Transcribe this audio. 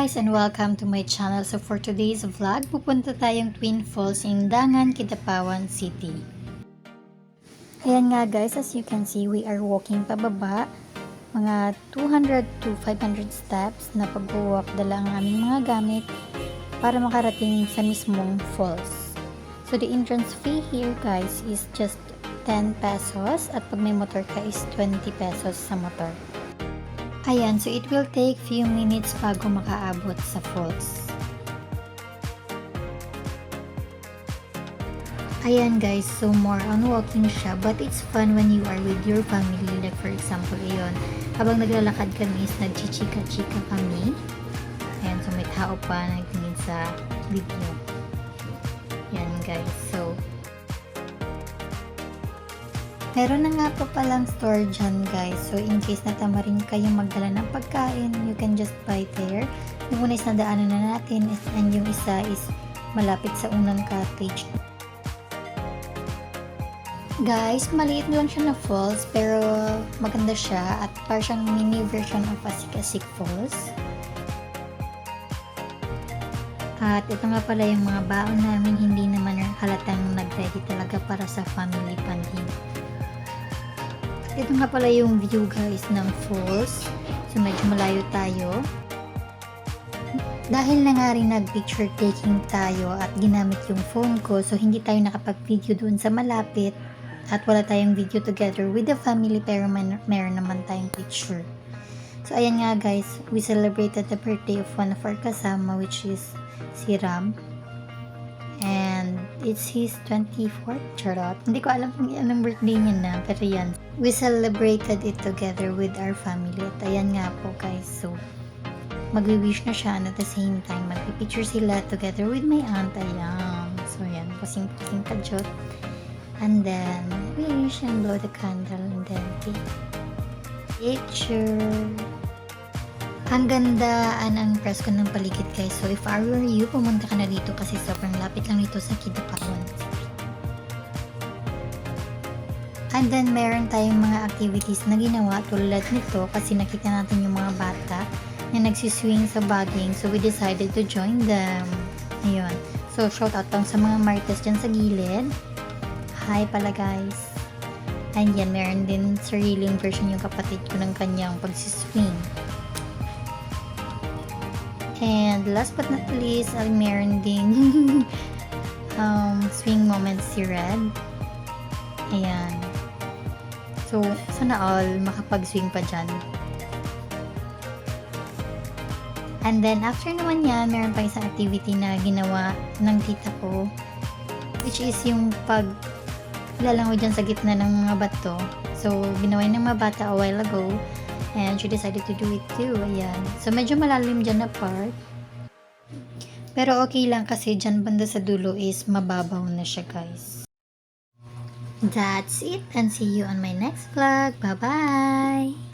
guys and welcome to my channel. So for today's vlog, pupunta tayong Twin Falls in Dangan, Kidapawan City. Ayan nga guys, as you can see, we are walking pababa. Mga 200 to 500 steps na pag-walk dala ang aming mga gamit para makarating sa mismong falls. So the entrance fee here guys is just 10 pesos at pag may motor ka is 20 pesos sa motor. Ayan, so it will take few minutes bago makaabot sa falls. Ayan guys, so more on walking siya, but it's fun when you are with your family. Like for example, ayon, habang naglalakad kami is nagchichika-chika kami. Ayan, so may tao pa nagtingin sa video. Ayan guys, so meron na nga po palang store dyan guys. So in case na tamarin kayong magdala ng pagkain, you can just buy there. Yung una is nadaanan na natin and yung isa is malapit sa unang cottage. Guys, maliit lang siya na falls pero maganda siya at parang siyang mini version of Asik-Asik Falls. At ito nga pala yung mga baon namin, hindi naman halatang nag-ready talaga para sa family pan din. Ito nga pala yung view guys ng falls. So medyo malayo tayo. Dahil na nga rin nag-picture taking tayo at ginamit yung phone ko, so hindi tayo nakapag-video doon sa malapit at wala tayong video together with the family pero meron naman tayong picture. So ayan nga guys, we celebrated the birthday of one of our kasama, which is si Ram. And it's his 24th, charot. Hindi ko alam kung anong birthday niya na, pero yan. We celebrated it together with our family. At ayan nga po guys, so magwi-wish na siya and at the same time, magpipicture sila together with my aunt. Ayan. So yan, pusing-pusing kajot. And then, wish and blow the candle and then picture. Ang gandaan ang presko ng paligid guys. So if I were you, pumunta ka na dito kasi sobrang lapit lang dito sa Kidapawan. And then meron tayong mga activities na ginawa tulad nito kasi nakita natin yung mga bata na nagsiswing sa baging. So we decided to join them. Ayun. So shout out lang sa mga marites dyan sa gilid. Hi pala guys. And yan, meron din sariling version yung kapatid ko ng kanyang pagsiswing. And last but not least, ay meron din swing moments si Red. Ayan. So, sana all makapag-swing pa dyan. And then, after naman yan, meron pa isang activity na ginawa ng tita ko, which is yung lalangoy dyan sa gitna ng mga bato. So, ginawa ng mga bata a while ago. And she decided to do it too. Ayan. So, medyo malalim dyan na part. Pero okay lang kasi dyan banda sa dulo is mababaw na siya guys. That's it. And see you on my next vlog. Bye-bye!